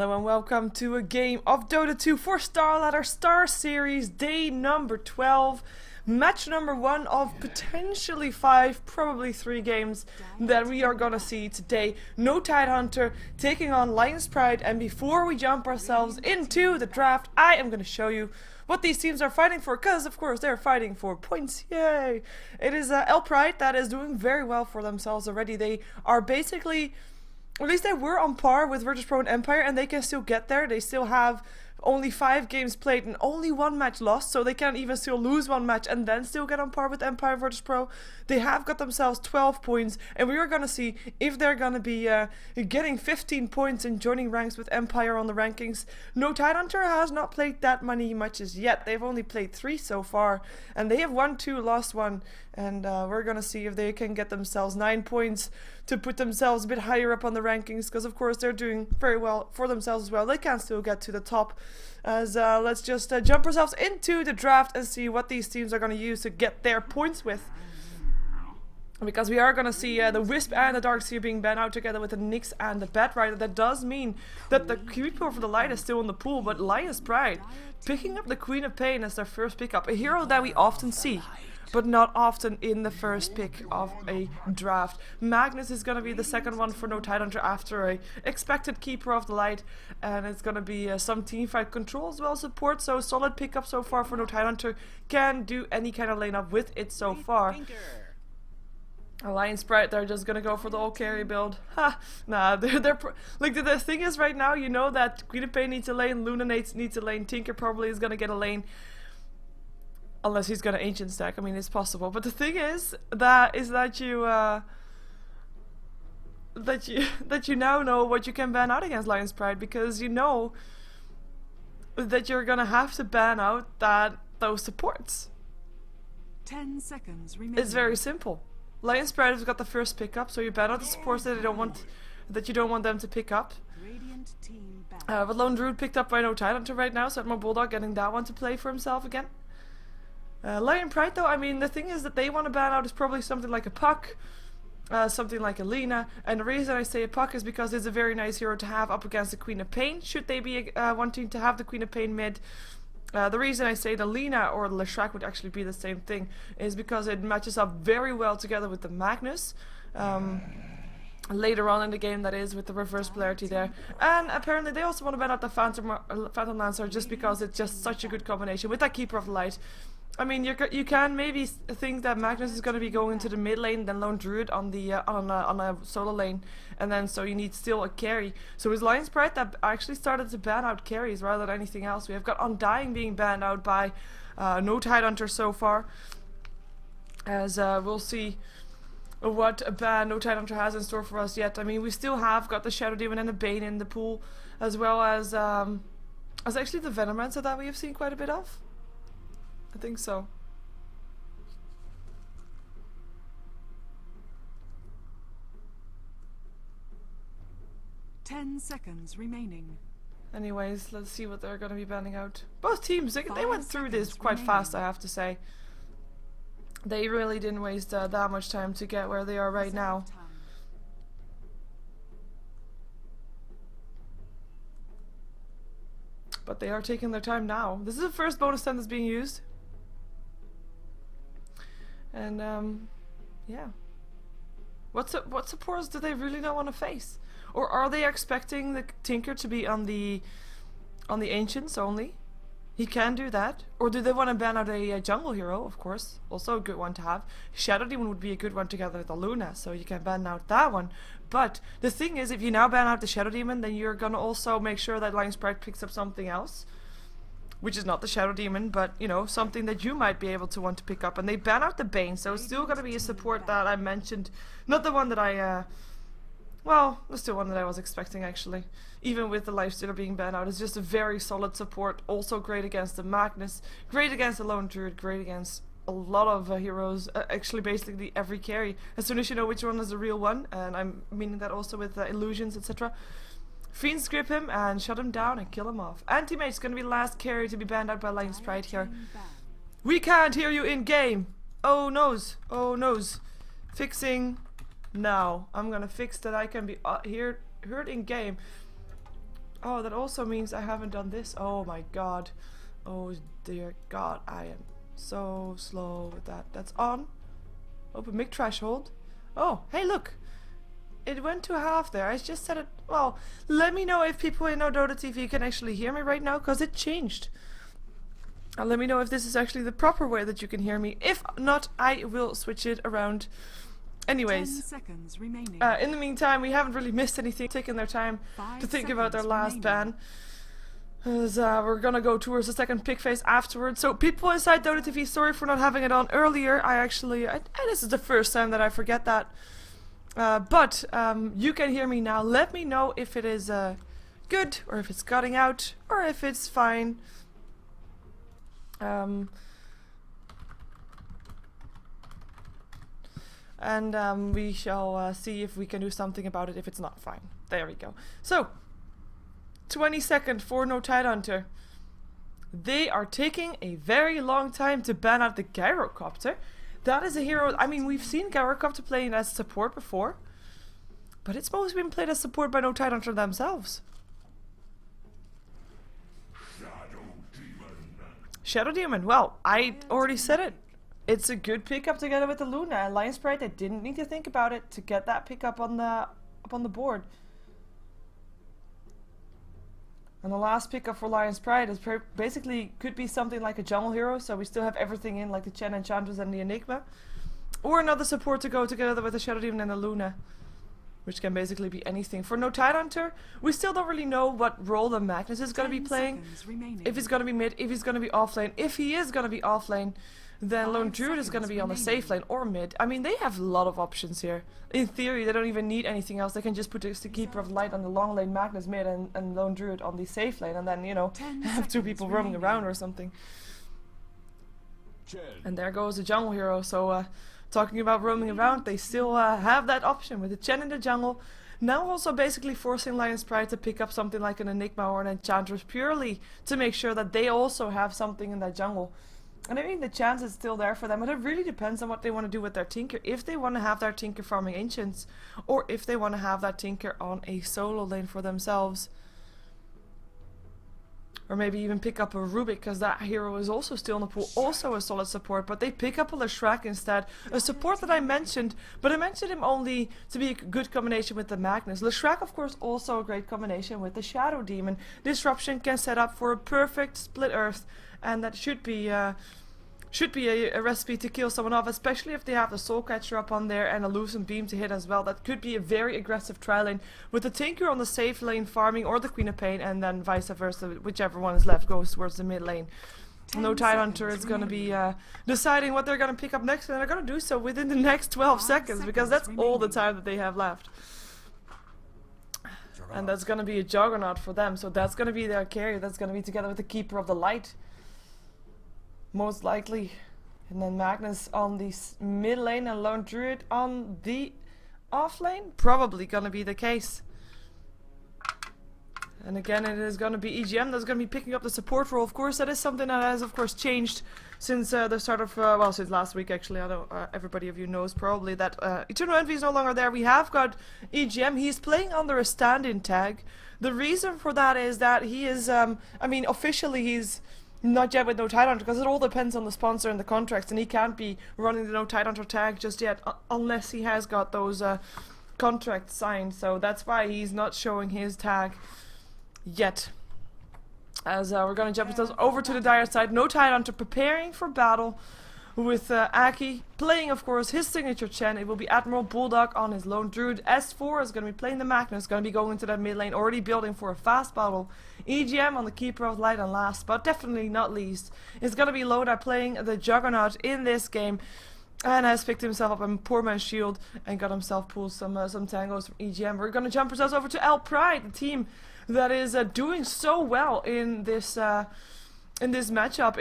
Hello and welcome to a game of Dota 2 for StarLadder Star Series, day number 12, match number 1 of potentially 5, probably 3 games that we are gonna see today. No Tidehunter taking on eL'Pride, and before we jump ourselves into the draft, I am gonna show you what these teams are fighting for, because of course they're fighting for points. Yay! It is eL'Pride that is doing very well for themselves already. They are basically, at least they were on par with Virtus.pro and Empire, and they can still get there. They still have only 5 games played and only 1 match lost, so they can even still lose 1 match and then still get on par with Empire and Virtus.pro. They have got themselves 12 points, and we are going to see if they're going to be getting 15 points and joining ranks with Empire on the rankings. No Tidehunter has not played that many matches yet. They've only played 3 so far, and they have won 2, lost 1, and we're going to see if they can get themselves 9 points to put themselves a bit higher up on the rankings, because of course they're doing very well for themselves as well. They can still get to the top. As let's just jump ourselves into the draft and see what these teams are going to use to get their points with. Because we are going to see the Wisp and the Darkseer being banned out together with the Nyx and the Batrider. That does mean that the Creeper for the Light is still in the pool, but eL'Pride picking up the Queen of Pain as their first pickup. A hero that we often see, but not often in the first pick of a draft. Magnus is going to be the second one for No Tidehunter after a expected Keeper of the Light, and it's going to be some teamfight control as well as support, so solid pickup so far for No Tidehunter. Can do any kind of lane up with it so far. eL'Pride, they're just gonna go for the all carry build. Ha! Nah, they're like the thing is right now, you know that Queen of Pain needs a lane, Luna needs a lane, Tinker probably is gonna get a lane. Unless he's got an ancient stack, I mean it's possible. But the thing is that you that you now know what you can ban out against eL'Pride, because you know that you're gonna have to ban out those supports. 10 seconds remaining. It's very simple. eL'Pride has got the first pickup, so you ban out the supports that you don't want them to pick up. But Lone Druid picked up by No Tidehunter right now, so Edmund Bulldog getting that one to play for himself again. eL'Pride though, I mean the thing is that they want to ban out is probably something like a Puck, something like a Lina, and the reason I say a Puck is because it's a very nice hero to have up against the Queen of Pain, should they be wanting to have the Queen of Pain mid. The reason I say the Lina or the Leshrac would actually be the same thing is because it matches up very well together with the Magnus. Later on in the game, that is, with the reverse polarity there. And apparently they also want to ban out the Phantom Lancer just because it's just such a good combination with that Keeper of the Light. I mean, you can maybe think that Magnus is going to be going to the mid lane, then Lone Druid on the on a solo lane, and then so you need still a carry. So is eL'Pride that actually started to ban out carries rather than anything else. We have got Undying being banned out by No Tidehunter so far, as we'll see what a ban No Tidehunter has in store for us yet. I mean, we still have got the Shadow Demon and the Bane in the pool, as well as actually the Venomancer that we have seen quite a bit of. I think so. Ten seconds remaining. Anyways, let's see what they're going to be banning out. Both teams, they went through this quite fast, I have to say. They really didn't waste that much time to get where they are right now. But they are taking their time now. This is the first bonus time that's being used. And yeah. What supports do they really not want to face? Or are they expecting the Tinker to be on the Ancients only? He can do that. Or do they want to ban out a jungle hero, of course? Also a good one to have. Shadow Demon would be a good one together with the Luna, so you can ban out that one. But the thing is, if you now ban out the Shadow Demon, then you're gonna also make sure that eL'Pride picks up something else. Which is not the Shadow Demon, but, you know, something that you might be able to want to pick up. And they ban out the Bane, so it's still gonna be a support that I mentioned. Not the one that I, well, it's still one that I was expecting, actually. Even with the Lifestealer being banned out, it's just a very solid support. Also great against the Magnus, great against the Lone Druid, great against a lot of heroes. Actually, basically every carry. As soon as you know which one is the real one, and I'm meaning that also with illusions, etc. Fiends grip him and shut him down and kill him off. Anti-Mage's gonna be the last carry to be banned out by eL'Pride here. We can't hear you in game! Oh noes! Oh noes! Fixing... now. I'm gonna fix that I can be heard in game. Oh, that also means I haven't done this. Oh my god. Oh dear god, I am so slow with that. That's on. Open mic threshold. Oh, hey look. It went to half there. I just said it. Well, let me know if people in Dota TV can actually hear me right now, because it changed. And let me know if this is actually the proper way that you can hear me. If not, I will switch it around. Anyways, 10 seconds remaining. in the meantime, we haven't really missed anything. Taking their time 5 to think about their seconds last remaining. ban. As we're gonna go towards the second pick phase afterwards. So people inside Dota TV, sorry for not having it on earlier. This is the first time that I forget that. But you can hear me now. Let me know if it is good, or if it's cutting out, or if it's fine. And we shall see if we can do something about it if it's not fine. There we go. So, 20 seconds for no Tidehunter. They are taking a very long time to ban out the Gyrocopter. That is a hero. I mean, we've seen Gyrocopter playing as support before, but it's mostly been played as support by no Tidehunter themselves. Shadow Demon. Well, I already said it. It's a good pickup together with the Luna and eL'Pride. They didn't need to think about it to get that pickup on the board. And the last pickup for eL'Pride is basically could be something like a jungle hero, so we still have everything in, like the Chen Enchantress and the Enigma. Or another support to go together with the Shadow Demon and the Luna, which can basically be anything. For no Tidehunter, we still don't really know what role the Magnus is going to be playing. If he's going to be mid, if he's going to be offlane. If he is going to be offlane, then Lone Druid is going to be on the safe lane or mid. I mean, they have a lot of options here. In theory, they don't even need anything else. They can just put the Keeper of Light on the long lane, Magnus mid, and Lone Druid on the safe lane, and then, you know, have two people roaming around or something. And there goes the jungle hero. So, talking about roaming around, they still have that option with the Chen in the jungle. Now also basically forcing eL'Pride to pick up something like an Enigma or an Enchantress purely to make sure that they also have something in that jungle. And I mean, the chance is still there for them, but it really depends on what they want to do with their Tinker. If they want to have their Tinker farming Ancients, or if they want to have that Tinker on a solo lane for themselves. Or maybe even pick up a Rubik, because that hero is also still in the pool, also a solid support. But they pick up a Leshrac instead, a support that I mentioned, but I mentioned him only to be a good combination with the Magnus. Leshrac, of course, also a great combination with the Shadow Demon. Disruption can set up for a perfect split earth, and that should be a recipe to kill someone off, especially if they have the Soul Catcher up on there and a Lucent Beam to hit as well. That could be a very aggressive tri lane with the Tinker on the safe lane farming, or the Queen of Pain, and then vice versa, whichever one is left goes towards the mid lane. No Tidehunter is going to be deciding what they're going to pick up next, and they're going to do so within the next 12 seconds, because that's all the time that they have left. And that's going to be a Juggernaut for them, so that's going to be their carry. That's going to be together with the Keeper of the Light, most likely. And then Magnus on the mid lane and Lone Druid on the off lane, probably going to be the case. And again, it is going to be EGM that's going to be picking up the support role. Of course, that is something that has, of course, changed since the start of, well, since last week, actually. I know everybody of you knows probably that Eternal Envy is no longer there. We have got EGM. He's playing under a stand-in tag. The reason for that is that he is, I mean, officially he's not yet with no Tidehunter, because it all depends on the sponsor and the contracts, and he can't be running the no Tidehunter tag just yet unless he has got those contracts signed. So that's why he's not showing his tag yet. As we're going to jump ourselves over to the dire side. No Tidehunter preparing for battle with Aki playing, of course, his signature Chen. It will be Admiral Bulldog on his Lone Druid. S4 is going to be playing the Magnus, going to be going into that mid lane, already building for a fast battle. EGM on the Keeper of Light, and last but definitely not least is going to be Loda playing the Juggernaut in this game, and has picked himself up a poor man's shield and got himself pulled some tangos from EGM. We're going to jump ourselves over to eL'Pride, the team that is doing so well in this matchup,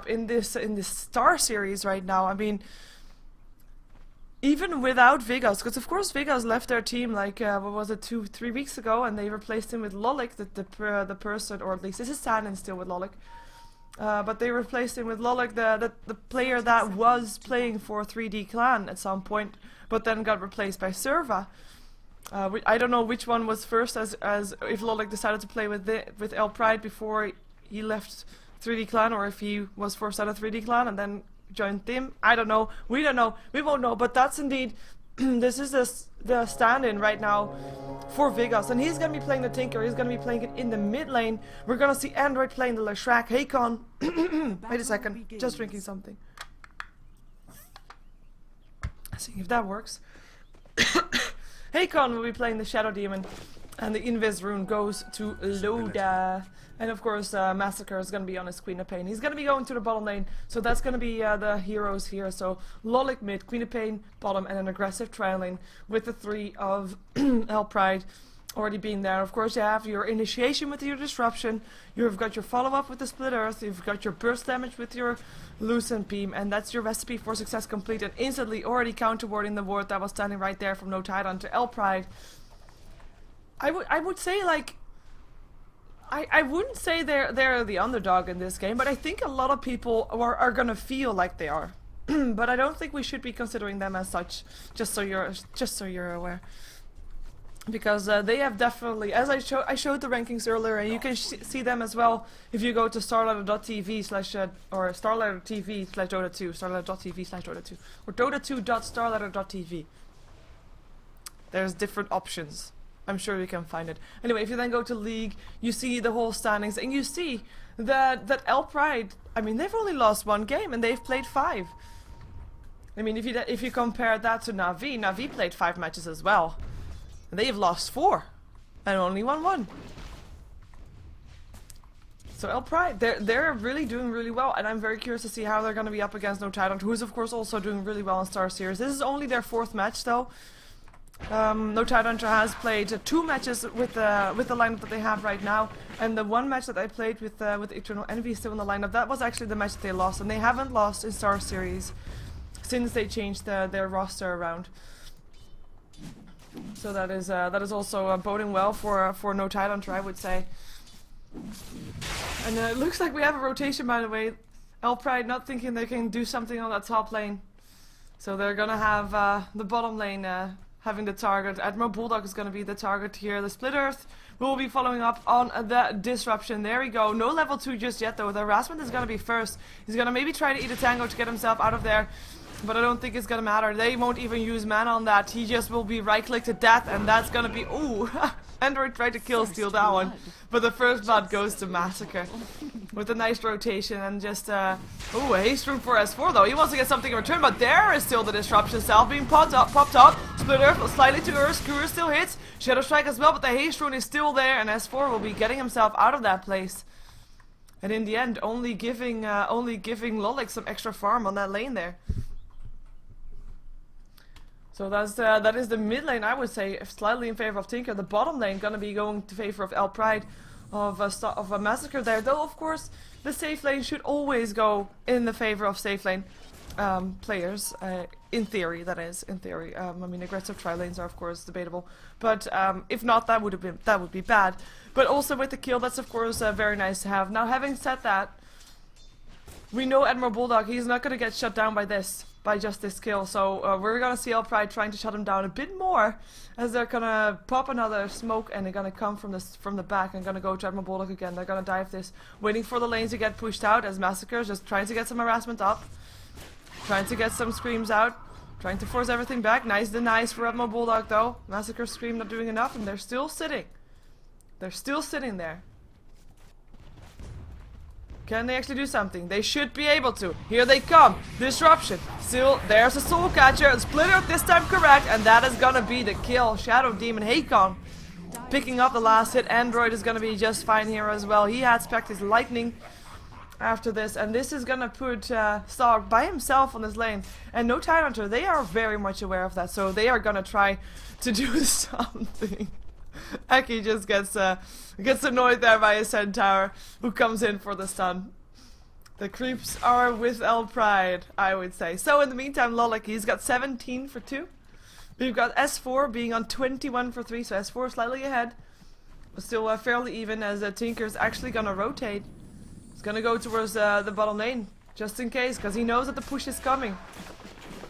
in this Star Series right now. I mean, even without Vegas, because of course Vegas left their team like what was it, 2-3 weeks ago, and they replaced him with Lolik, the person, or at least this is Sanin still with Lolik. But they replaced him with Lolik, the player that was playing for 3D Clan at some point, but then got replaced by Serva. I don't know which one was first, as if Lolik decided to play with eL'Pride before he left 3D Clan, or if he was forced out of 3D Clan and then joined them. I don't know. We don't know. We won't know. But that's indeed this is the stand-in right now for Vegas, and he's gonna be playing the Tinker. He's gonna be playing it in the mid lane. We're gonna see Android playing the Leshrac. Hey Con, wait a second, just drinking something. See if that works. Hakon will be playing the Shadow Demon, and the Invis rune goes to Loda. And of course, Massacre is going to be on his Queen of Pain. He's going to be going to the bottom lane, so that's going to be the heroes here. So Lolik mid, Queen of Pain bottom, and an aggressive trial lane with the 3 of eL'Pride already being there. Of course, you have your initiation with your disruption, you've got your follow-up with the Split Earth, you've got your burst damage with your Lucent Beam, and that's your recipe for success complete, and instantly already counter-warding the ward that was standing right there from No Tidon to eL'Pride. I would say, like, I wouldn't say they're the underdog in this game, but I think a lot of people are gonna feel like they are. But I don't think we should be considering them as such, just so you're aware. Because they have definitely, as I showed the rankings earlier, and you can see them as well if you go to starladder.tv/ or starladder.tv/Dota2, starladder.tv/Dota2, or Dota2.starladder.tv. There's different options. I'm sure you can find it. Anyway, if you then go to League, you see the whole standings, and you see that eL'Pride, I mean, they've only lost 1 game, and they've played 5. I mean, if you compare that to Na'Vi, Na'Vi played 5 matches as well. They've lost 4 and only won 1. So eL'Pride, they're really doing really well, and I'm very curious to see how they're going to be up against No Tidon, who's of course also doing really well in Star Series. This is only their 4th match though. No Tidon has played 2 matches with the lineup that they have right now, and the 1 match that I played with Eternal Envy still in the lineup, that was actually the match that they lost, and they haven't lost in Star Series since they changed their roster around. So that is also boding well for No Tidon, I would say. And it looks like we have a rotation, by the way. eL'Pride not thinking they can do something on that top lane, so they're gonna have the bottom lane having the target. Admiral Bulldog is gonna be the target here. The Split Earth will be following up on the disruption. There we go. No level 2 just yet though. The harassment is gonna be first. He's gonna maybe try to eat a tango to get himself out of there, but I don't think it's gonna matter. They won't even use mana on that. He just will be right-clicked to death, and that's gonna be... Ooh! Android tried to steal that one, but the first blood goes to Massacre with a nice rotation and just ooh, a haste room for S4 though. He wants to get something in return, but there is still the disruption cell being popped up. Split Earth slightly to Earth. Skewer still hits. Shadow Strike as well, but the haste rune is still there, and S4 will be getting himself out of that place. And in the end, only giving Lolik some extra farm on that lane there. So that is the mid lane, I would say, slightly in favor of Tinker. The bottom lane gonna be going to favor of eL'Pride, of a Massacre there. Though of course the safe lane should always go in the favor of safe lane players. In theory, that is. In theory, I mean, aggressive tri lanes are of course debatable, but if not, that would be bad. But also with the kill, that's of course very nice to have. Now, having said that, we know Admiral Bulldog, he's not gonna get shut down by just this kill, so we're gonna see eL'Pride trying to shut him down a bit more, as they're gonna pop another smoke and they're gonna come from the back and gonna go to Admiral Bulldog again. They're gonna dive this, waiting for the lanes to get pushed out, as Massacre is just trying to get some harassment up, trying to get some screams out, trying to force everything back. Nice denies for Admiral Bulldog though. Massacre scream not doing enough, and they're still sitting. They're still sitting there. Can they actually do something? They should be able to. Here they come. Disruption. Still, there's a Soul Catcher. Split Earth this time correct. And that is gonna be the kill. Shadow Demon Hakon picking up the last hit. Android is gonna be just fine here as well. He had spec'd his lightning after this. And this is gonna put Stark by himself on this lane. And No Tidon, they are very much aware of that. So they are gonna try to do something. Aki just gets annoyed there by a Centaur who comes in for the stun. The creeps are with eL'Pride, I would say. So in the meantime, Lolik, he's got 17 for 2. We've got S4 being on 21 for 3, so S4 slightly ahead. But still fairly even, as Tinker's actually gonna rotate. He's gonna go towards the bottom lane, just in case, because he knows that the push is coming.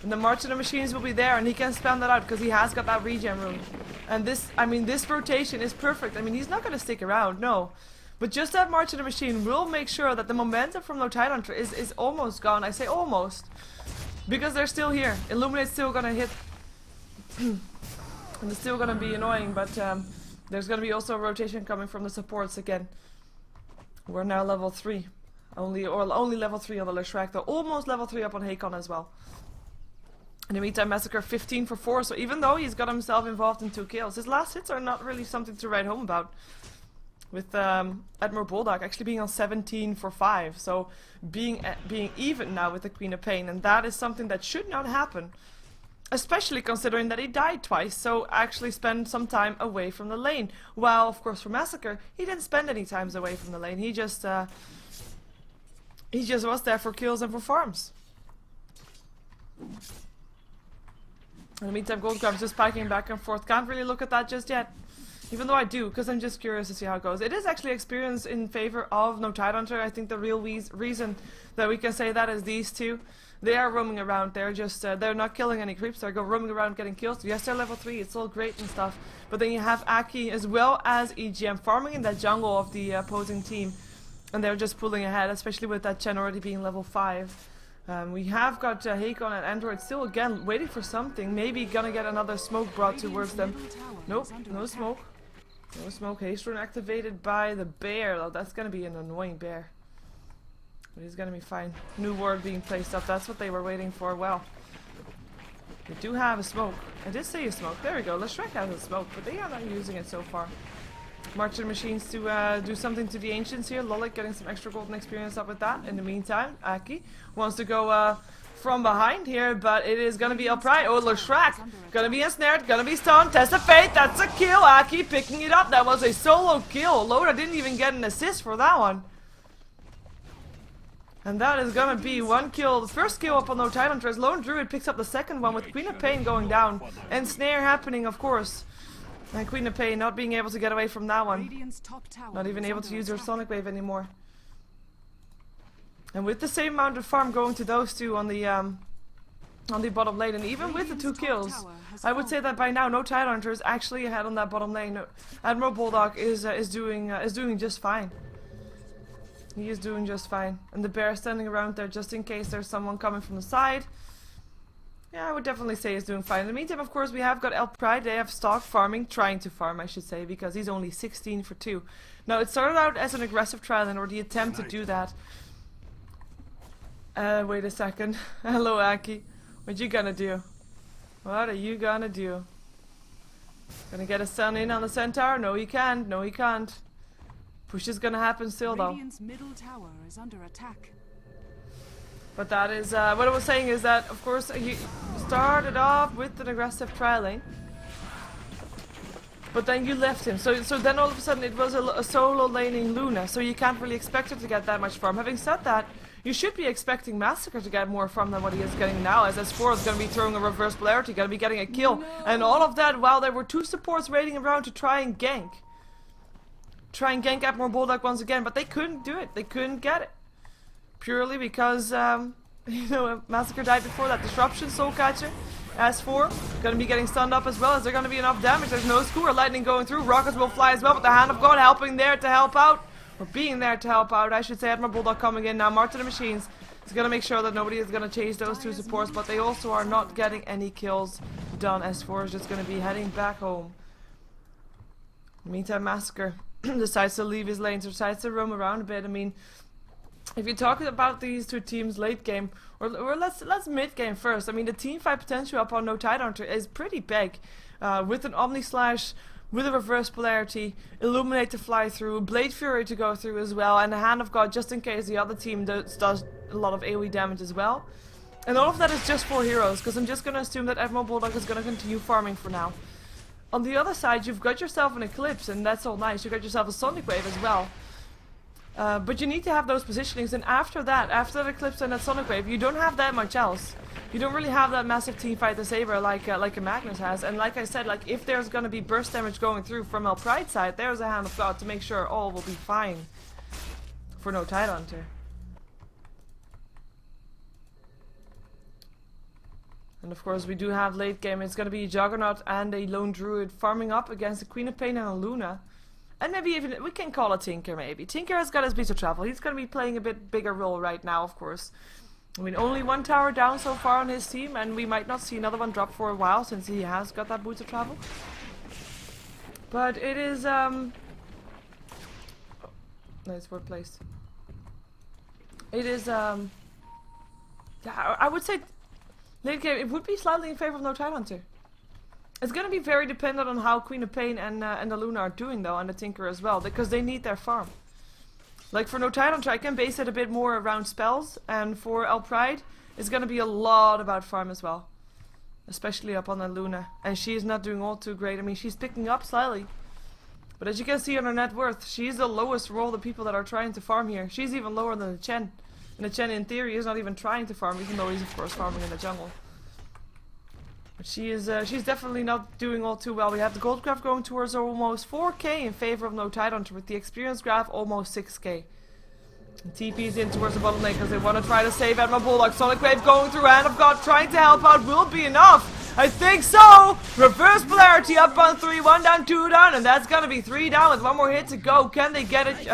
And the March of the Machines will be there, and he can spam that out because he has got that regen rune. And this, I mean, this rotation is perfect. I mean, he's not going to stick around, no. But just that March of the Machine will make sure that the momentum from No Tidehunter is almost gone. I say almost. Because they're still here. Illuminate's still going to hit. And it's still going to be annoying, but there's going to be also a rotation coming from the supports again. We're now level 3. Only level 3 on the Leshrac, though. Almost level 3 up on Hakon as well. In the meantime, Massacre 15 for 4, so even though he's got himself involved in 2 kills, his last hits are not really something to write home about. With Admiral Bulldog actually being on 17 for 5, so being even now with the Queen of Pain, and that is something that should not happen. Especially considering that he died twice, so actually spend some time away from the lane. While, of course, for Massacre, he didn't spend any times away from the lane, he just was there for kills and for farms. In the meantime, Goldcrab's just spiking back and forth. Can't really look at that just yet. Even though I do, because I'm just curious to see how it goes. It is actually experience in favor of No Tidehunter. I think the real reason that we can say that is these two. They are roaming around. They're just, they're not killing any creeps. They're roaming around getting kills. Yes, they're level 3. It's all great and stuff. But then you have Aki as well as EGM farming in that jungle of the opposing team. And they're just pulling ahead, especially with that Chen already being level 5. We have got Hakon and Android still again waiting for something. Maybe gonna get another smoke brought towards them. Nope, no smoke. No smoke. Haste rune activated by the bear. Oh, that's gonna be an annoying bear. But he's gonna be fine. New ward being placed up. That's what they were waiting for. Well, we do have a smoke. I did say a smoke. There we go. Leshrac has a smoke, but they are not using it so far. March of the Machines to do something to the Ancients here. Lolik getting some extra golden experience up with that. In the meantime, Aki wants to go from behind here, but it is going to be eL'Pride. Oh, Leshrac going to be ensnared, going to be stunned. Test of Fate, that's a kill. Aki picking it up. That was a solo kill. Loda didn't even get an assist for that one. And that is going to be one kill. The first kill up on No Tidehunter as Lone Druid picks up the second one with Queen of Pain going down. And Snare happening, of course. And Queen of Pain not being able to get away from that one. Not even able to use her Sonic Wave anymore. And with the same amount of farm going to those two on the bottom lane, and even with the 2 kills, I would say that by now No Tidehunter is actually ahead on that bottom lane. Admiral Bulldog is doing just fine. He is doing just fine. And the bear standing around there just in case there's someone coming from the side. Yeah, I would definitely say he's doing fine. In the meantime, of course, we have got eL'Pride. They have stock farming, trying to farm, I should say, because he's only 16 for 2. Now, it started out as an aggressive trial in order to attempt to do that. Wait a second. Hello, Aki. What you gonna do? What are you gonna do? Gonna get a stun in on the centaur? No, he can't. No, he can't. Push is gonna happen still, though. Radiant's middle tower is under attack. But that is, what I was saying is that, of course, you started off with an aggressive trialing. But then you left him. So then all of a sudden it was a solo laning Luna. So you can't really expect her to get that much farm. Having said that, you should be expecting Massacre to get more farm than what he is getting now. As S4 is going to be throwing a reverse polarity, going to be getting a kill. No. And all of that while there were 2 supports waiting around to try and gank. Try and gank Admiral Bulldog once again. But they couldn't do it. They couldn't get it. Purely because, you know, Massacre died before that. Disruption, Soul Catcher, S4, gonna be getting stunned up as well. Is there gonna be enough damage? There's no skewer, lightning going through, rockets will fly as well, but the Hand of God helping there to help out. Or being there to help out, I should say. Admiral Bulldog coming in now. March of the Machines is gonna make sure that nobody is gonna chase those 2 supports, but they also are not getting any kills done. S4 is just gonna be heading back home. Meantime, Massacre decides to leave his lanes, decides to roam around a bit. I mean, if you're talking about these 2 teams late game, or let's mid game first. I mean, the team fight potential up on No Tidehunter is pretty big, with an Omni Slash, with a reverse polarity, Illuminate to fly through, Blade Fury to go through as well, and the Hand of God just in case the other team does a lot of AoE damage as well. And all of that is just 4 heroes, because I'm just gonna assume that Admiral Bulldog is gonna continue farming for now. On the other side, you've got yourself an Eclipse, and that's all nice. You've got yourself a Sonic Wave as well. But you need to have those positionings, and after that Eclipse and that Sonic Wave, you don't have that much else. You don't really have that massive team fight the Saber like a Magnus has. And like I said, like if there's gonna be burst damage going through from eL'Pride side, there's a Hand of God to make sure all will be fine for No Tidehunter. And of course we do have late game. It's going to be a Juggernaut and a Lone Druid farming up against a Queen of Pain and a Luna. And maybe even, we can call it Tinker maybe. Tinker has got his beats of travel. He's going to be playing a bit bigger role right now, of course. I mean, only one tower down so far on his team, and we might not see another one drop for a while since he has got that boots of travel. But it is, nice word placed. It is, yeah, I would say late game, it would be slightly in favor of no Tidehunter. It's going to be very dependent on how Queen of Pain and the Luna are doing though, and the Tinker as well, because they need their farm. Like for no Tidehunter, I can base it a bit more around spells, and for eL'Pride, it's going to be a lot about farm as well. Especially up on the Luna, and she is not doing all too great. I mean, she's picking up slightly. But as you can see on her net worth, she's the lowest for all the people that are trying to farm here. She's even lower than the Chen. And the Chen in theory is not even trying to farm, even though he's of course farming in the jungle. But she is, she's definitely not doing all too well. We have the gold graph going towards almost 4k in favor of no Tidehunter, with the experience graph almost 6k. And TP's in towards the bottom lane because they want to try to save Admiral Bulldog. Sonic Wave going through Hand of God, trying to help out will be enough. I think so! Reverse polarity up on 3, 1 down, 2 down, and that's gonna be 3 down with 1 more hit to go. Can they get it?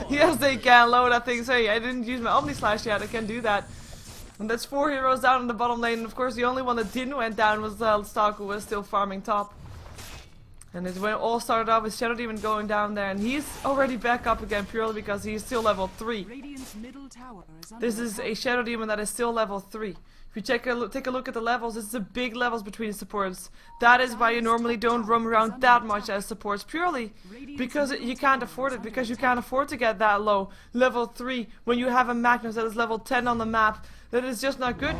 Yes, they can. Load that thing. Sorry, I didn't use my Omni Slash yet. I can do that. And that's 4 heroes down in the bottom lane. And of course, the only one that didn't went down was Stark, who was still farming top. And it all started off with Shadow Demon going down there, and he's already back up again purely because he's still level 3. This is a Shadow Demon that is still level 3. If you take a look at the levels, it's the big levels between supports. That is why you normally don't roam around that much as supports, purely because you can't afford it, because you can't afford to get that low. Level 3, when you have a Magnus that is level 10 on the map, that is just not good.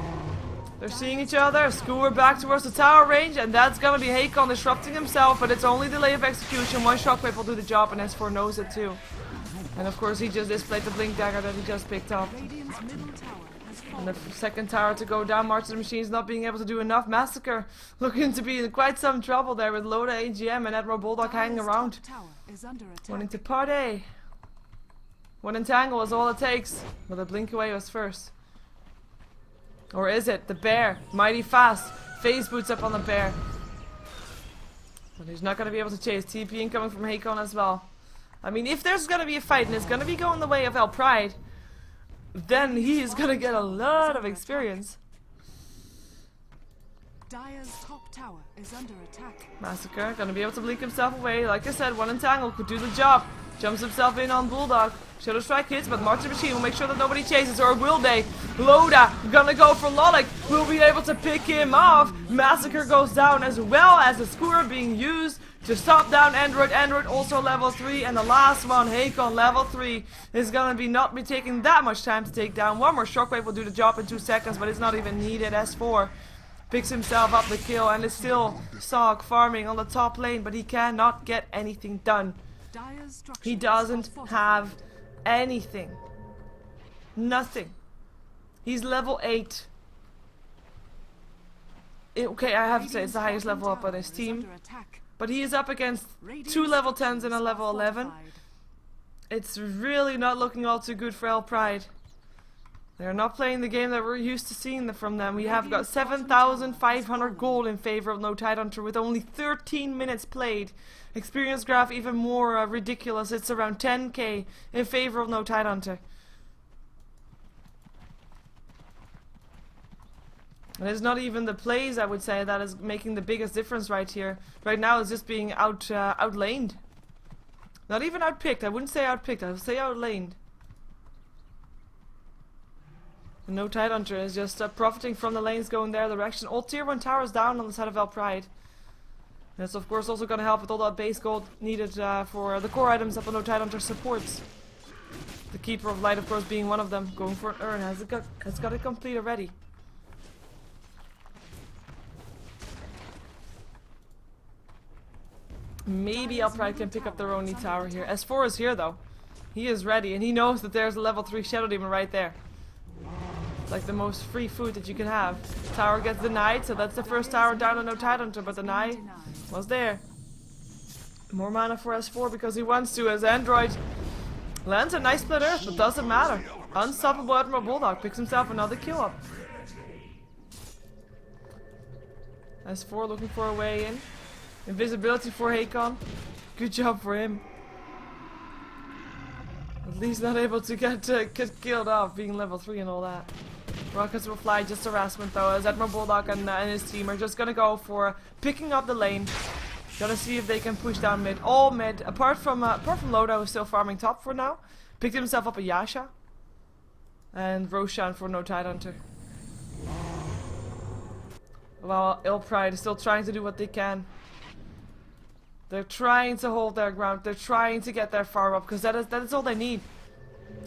They're seeing each other, Skewer back towards the tower range, and that's gonna be Hakon disrupting himself, but it's only delay of execution. One shockwave will do the job, and S4 knows it too. And of course he just displayed the blink dagger that he just picked up. And the second tower to go down, March of the Machines not being able to do enough. Massacre looking to be in quite some trouble there with Loda, AGM, and Admiral Bulldog hanging around. Wanting to party. One entangle is all it takes. But the blink away was first. Or is it? The bear. Mighty fast. Phase boots up on the bear. But he's not going to be able to chase. TP incoming from Hakon as well. I mean, if there's going to be a fight and it's going to be going the way of eL'Pride, then he is going to get a lot of experience. Dire's top tower is under attack. Massacre going to be able to blink himself away. Like I said, one entangle could do the job. Jumps himself in on Bulldog. Shadow Strike hits, but March the Machine will make sure that nobody chases, or will they? Loda gonna go for Lolik. Will be able to pick him off. Massacre goes down, as well as the Skewer being used to stop down Android. Android also level 3, and the last one, Hakon, level 3, is gonna not be taking that much time to take down. One more Shockwave will do the job in 2 seconds, but it's not even needed. S4 picks himself up the kill, and is still Sog farming on the top lane, but he cannot get anything done. He doesn't have anything. Nothing. He's level 8. Okay, I have to say it's the highest level up on his team. But he is up against 2 level 10s and a level 11. It's really not looking all too good for eL'Pride. They're not playing the game that we're used to seeing from them. We have got 7,500 gold in favor of no Tidehunter with only 13 minutes played. Experience graph even more ridiculous. It's around 10k in favor of no Tidehunter. And it's not even the plays, I would say, that is making the biggest difference right here. Right now it's just being outlaned. Not even outpicked. I wouldn't say outpicked. I would say outlaned. And no Tidehunter is just profiting from the lanes going their direction. All tier 1 towers down on the side of eL'Pride. And it's of course also going to help with all that base gold needed for the core items that the no Tidehunter supports. The Keeper of Light, of course, being one of them. Going for an urn. Has got it complete already. Maybe eL'Pride can pick up their only tower here. S4 is here though. He is ready, and he knows that there's a level 3 Shadow Demon right there. It's like the most free food that you can have. Tower gets denied, so that's the first tower down on no Tidehunter, but denied was there. More mana for S4 because he wants to, as Android lands a nice split earth, but doesn't matter. Unstoppable Admiral Bulldog picks himself another kill up. S4 looking for a way in. Invisibility for Hakon. Good job for him. At least not able to get killed off, being level 3 and all that. Rockets will fly, just harassment though, as Admiral Bulldog and his team are just gonna go for picking up the lane. Gonna see if they can push down mid. All mid, apart from Loda, who's still farming top for now. Picked himself up a Yasha. And Roshan for no Tidehunter. Well, eL'Pride is still trying to do what they can. They're trying to hold their ground. They're trying to get their farm up, because that is all they need.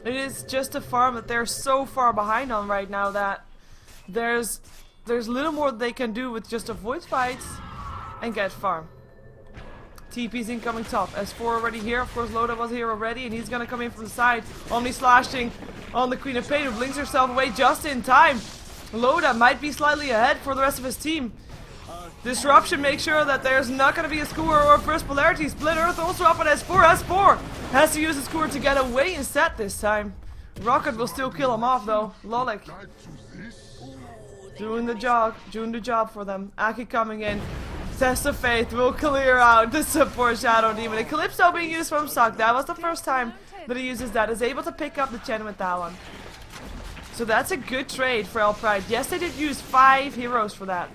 It is just a farm that they're so far behind on right now that there's little more they can do with just avoid fights and get farm. TP's incoming top. S4 already here. Of course, Loda was here already, and he's gonna come in from the side. Omni slashing on the Queen of Pain, who blinks herself away just in time. Loda might be slightly ahead for the rest of his team. Disruption makes sure that there's not going to be a skewer or a first polarity. Split Earth also up on S4. S4 has to use the skewer to get away instead this time. Rocket will still kill him off though. Lolik doing the job for them. Aki coming in. Test of Faith will clear out the support Shadow Demon. And Calypso being used from Suck. That was the first time that he uses that. Is able to pick up the Chen with that one. So that's a good trade for eL'Pride. Yes, they did use 5 heroes for that.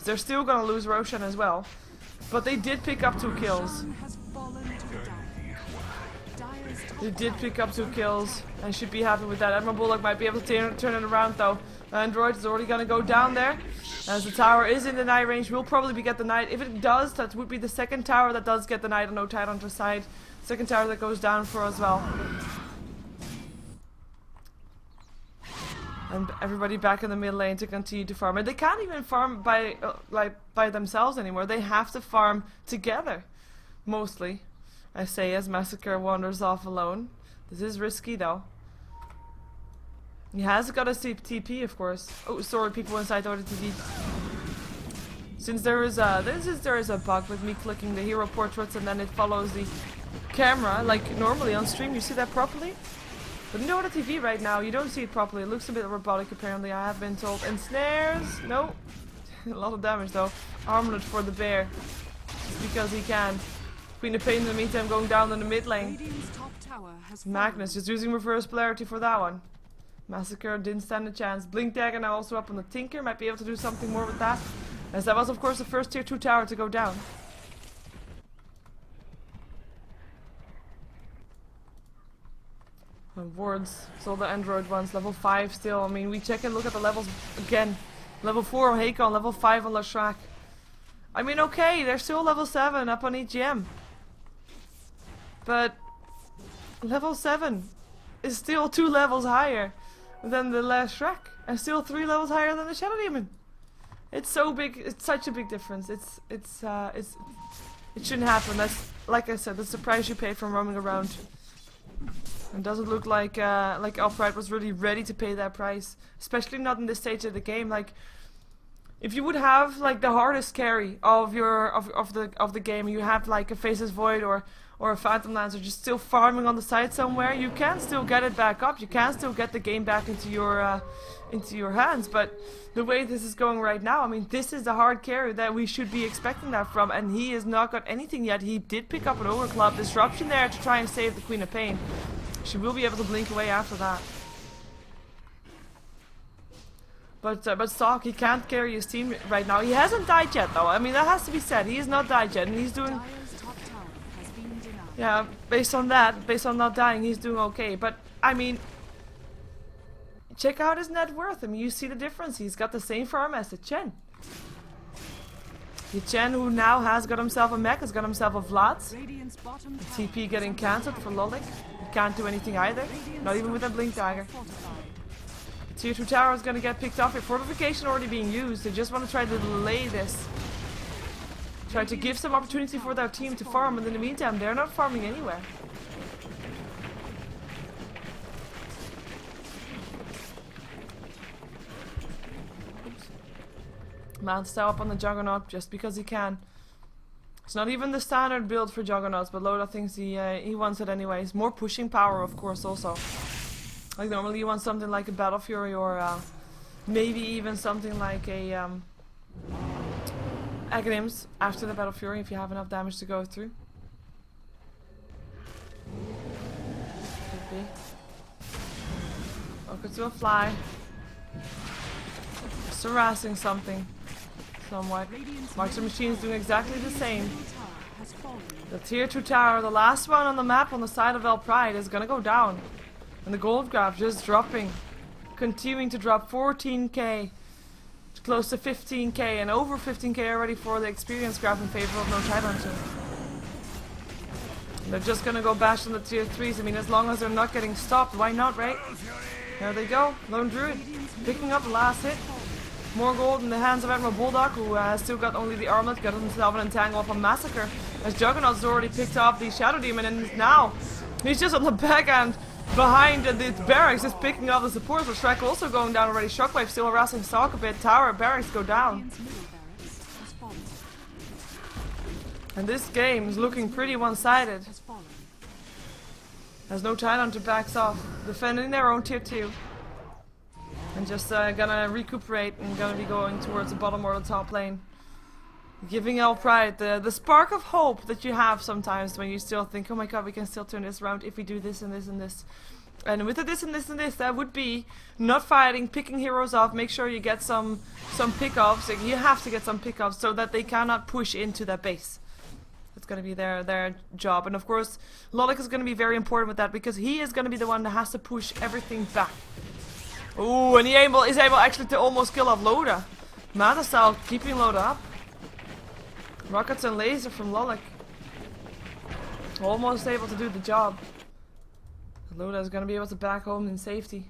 They're still gonna lose Roshan as well. But they did pick up 2 kills. They did pick up 2 kills and should be happy with that. Admiral Bullock might be able to turn it around though. Android is already gonna go down there. As the tower is in the night range, will probably get the night. If it does, that would be the second tower that does get the night on no Tidehunter side. Second tower that goes down for as well. And everybody back in the mid lane to continue to farm. And they can't even farm by themselves anymore. They have to farm together, mostly. I say as Massacre wanders off alone. This is risky though. He has got a TP, of course. Oh, sorry, people inside order TV. Since there is a bug with me clicking the hero portraits and then it follows the camera, like normally on stream, you see that properly. But in the TV right now, you don't see it properly. It looks a bit robotic, apparently, I have been told. And snares? No. A lot of damage, though. Armlet for the bear. Just because he can. Queen of Pain, in the meantime, going down in the mid lane. Magnus just using reverse polarity for that one. Massacre didn't stand a chance. Blink Dagger now also up on the Tinker. Might be able to do something more with that. As that was, of course, the first tier 2 tower to go down. Wards, so the Android ones, level 5 still. I mean, we check and look at the levels again. Level 4 on Hakon, level 5 on Lashrak. I mean, okay, they're still level 7 up on EGM. But level 7 is still 2 levels higher than the Lashrak. And still 3 levels higher than the Shadow Demon. It's so big, it's such a big difference. It shouldn't happen. That's, like I said, that's the price you pay from roaming around. It doesn't look like eL'Pride was really ready to pay that price, especially not in this stage of the game. Like, if you would have like the hardest carry of the game, you have like a Faceless Void or a Phantom Lancer just still farming on the side somewhere, you can still get it back up. You can still get the game back into your hands. But the way this is going right now, I mean, this is the hard carry that we should be expecting that from, and he has not got anything yet. He did pick up an Overclub disruption there to try and save the Queen of Pain. She will be able to blink away after that. But Stalk, he can't carry his team right now. He hasn't died yet though. I mean, that has to be said. He is not died yet, and he's doing... Yeah, based on that, based on not dying, he's doing okay. But, I mean... Check out his net worth. I mean, you see the difference. He's got the same farm as the Chen. The Chen, who now has got himself a mech, has got himself a Vlad. The TP getting cancelled for Lolik. He can't do anything either. Not even with a Blink Dagger. The tier 2 tower is going to get picked up here. Fortification already being used. They just want to try to delay this. Try to give some opportunity for their team to farm. And in the meantime, they're not farming anywhere. Man's still up on the Juggernaut just because he can. It's not even the standard build for Juggernauts, but Loda thinks he wants it anyways. More pushing power, of course, also. Like normally you want something like a Battle Fury or maybe even something like a Aghanims after the Battle Fury if you have enough damage to go through. Could be. Focus to a fly. Just harassing something. Somewhat. Marks of Machines doing exactly the same. The tier 2 tower, the last one on the map on the side of eL'Pride, is gonna go down. And the gold graph just dropping. Continuing to drop 14k. Close to 15k and over 15k already for the experience graph in favor of no Tidehunter. They're just gonna go bash on the tier 3s. I mean, as long as they're not getting stopped, why not, right? There they go. Lone Druid picking up the last hit. More gold in the hands of Admiral Bulldog, who has still got only the armlet, got himself an entangle off a Massacre. As Juggernaut's already picked up the Shadow Demon, and now he's just on the back end behind the barracks, just picking up the supports. The Shrek also going down already. Shockwave still harassing Stalk a bit. Tower, barracks go down. And this game is looking pretty one-sided. As no Tidehunter backs off, defending their own tier 2. And just gonna recuperate and gonna be going towards the bottom or the top lane. Giving eL'Pride the spark of hope that you have sometimes when you still think, oh my god, we can still turn this around if we do this and this and this. And with the this and this and this, that would be not fighting, picking heroes off, make sure you get some pickups. Like, you have to get some pickups so that they cannot push into that base. It's going to be their job. And of course, Lolik is going to be very important with that because he is going to be the one that has to push everything back. Ooh, and he is able actually to almost kill off Loda. Matastyle keeping Loda up. Rockets and laser from Lolik. Almost able to do the job. Loda is going to be able to back home in safety.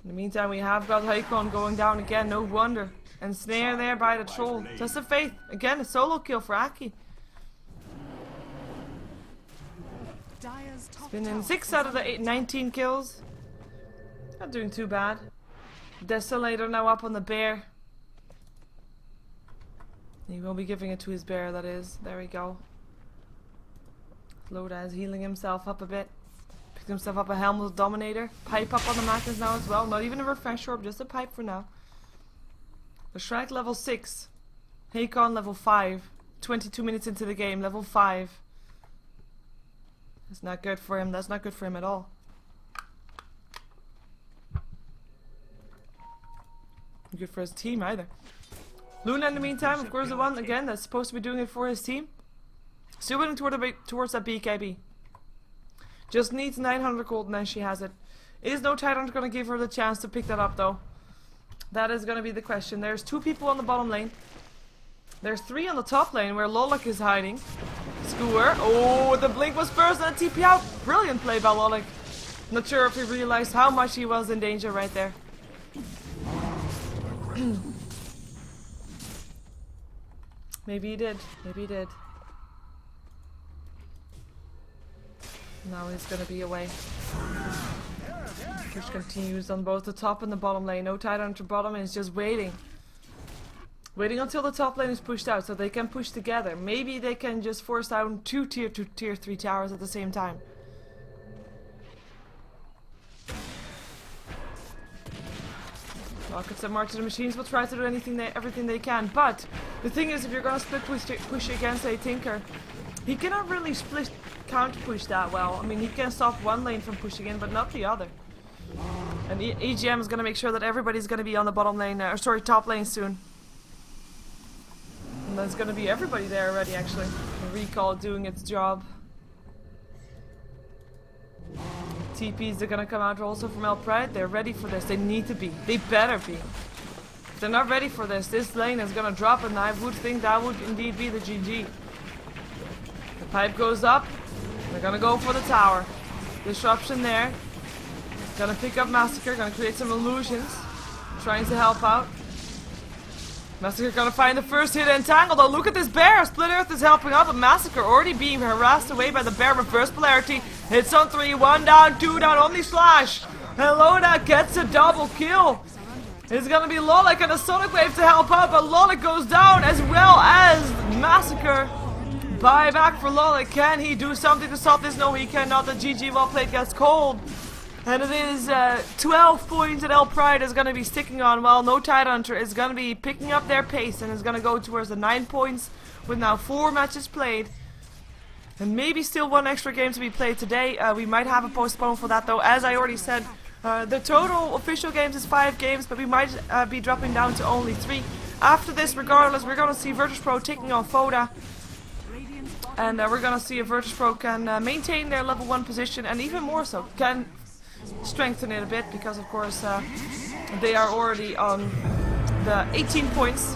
In the meantime, we have got Haikon going down again, no wonder. And Snare there by the troll. Test of Faith. Again, a solo kill for Aki. It's been in 6 out of the 19 kills. Not doing too bad. Desolator now up on the bear. He will be giving it to his bear, that is. There we go. Loda is healing himself up a bit. Picked himself up a Helmut Dominator. Pipe up on the Magnus now as well. Not even a refresh orb, just a pipe for now. The Shrek level 6. Haikon level 5. 22 minutes into the game, level 5. That's not good for him. That's not good for him at all. Not good for his team either. Luna in the meantime, of course, the one again that's supposed to be doing it for his team. Still winning towards that BKB. Just needs 900 gold and then she has it. Is no Tidehunter going to give her the chance to pick that up though? That is going to be the question. There's 2 people on the bottom lane. There's 3 on the top lane where Lolik is hiding. Skewer. Oh, the blink was first and a TP out. Brilliant play by Lolik. Not sure if he realized how much he was in danger right there. Maybe he did. Maybe he did. Now he's gonna be away. Push continues on both the top and the bottom lane. No Tidehunter bottom is just waiting. Waiting until the top lane is pushed out so they can push together. Maybe they can just force down 2 tier 2, tier 3 towers at the same time. Rockets and March of the Machines will try to do everything they can. But the thing is, if you're gonna split push against a Tinker, he cannot really split counter push that well. I mean, he can stop one lane from pushing in, but not the other. And EGM is gonna make sure that everybody's gonna be on the bottom lane, or sorry, top lane soon. And there's gonna be everybody there already, actually. The recall doing its job. TPs are gonna come out also from eL'Pride. They're ready for this. They need to be. They better be. If they're not ready for this lane is gonna drop, and I would think that would indeed be the GG. The pipe goes up. They're gonna go for the tower. Disruption there. Gonna pick up Massacre. Gonna create some illusions. Trying to help out. Massacre gonna find the first hit entangled. Oh, look at this bear! Split Earth is helping out, but Massacre already being harassed away by the bear. Reverse polarity. Hits on 3. 1 down, 2 down. Only slash. And Loda gets a double kill. It's gonna be Lolik and a Sonic Wave to help out, but Lolik goes down as well as Massacre. Buyback for Lolik. Can he do something to stop this? No, he cannot. The GG well played gets cold. And it is 12 points that eL'Pride is going to be sticking on, while No Tidehunter is going to be picking up their pace and is going to go towards the 9 points with now 4 matches played. And maybe still 1 extra game to be played today. We might have a postpone for that though. As I already said, the total official games is 5 games, but we might be dropping down to only 3. After this, regardless, we're going to see Virtus.pro taking on Foda. And we're going to see if Virtus.pro can maintain their level 1 position, and even more so, can strengthen it a bit, because of course they are already on the 18 points,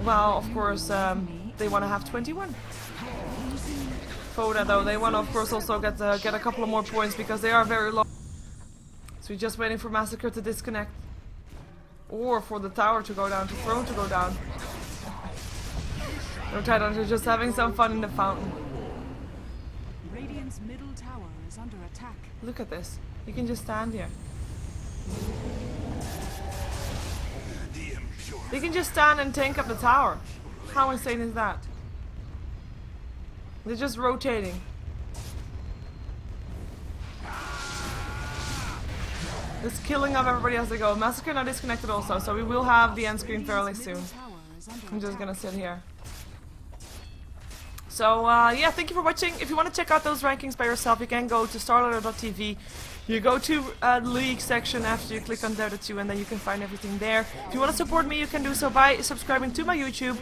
while of course they want to have 21. Foda though, they want to of course also get a couple of more points because they are very low. So we're just waiting for Massacre to disconnect, or for the tower to go down, to Throne to go down. No Tidehunter just having some fun in the fountain. Radiant's middle tower is under attack. Look at this. You can just stand here. You can just stand and tank up the tower. How insane is that? They're just rotating. Just killing off everybody as they go. Massacre now disconnected also, so we will have the end screen fairly soon. I'm just gonna sit here. So yeah, thank you for watching. If you want to check out those rankings by yourself, you can go to StarLadder.tv. You go to the league section after you click on Dota 2, and then you can find everything there. If you want to support me, you can do so by subscribing to my YouTube,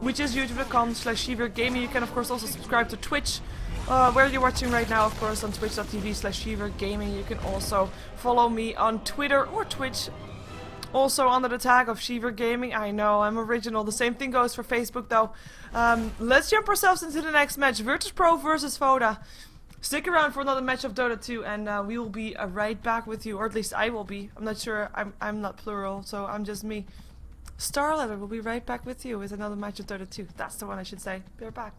which is youtube.com/SheeverGaming. You can of course also subscribe to Twitch, where you're watching right now, of course, on twitch.tv/SheeverGaming. You can also follow me on Twitter or Twitch, also under the tag of SheeverGaming. I know, I'm original. The same thing goes for Facebook though. Let's jump ourselves into the next match. Virtus.pro versus Foda. Stick around for another match of Dota 2, and we will be right back with you, or at least I will be. I'm not sure, I'm not plural, so I'm just me. StarLadder will be right back with you with another match of Dota 2. That's the one I should say. Be right back.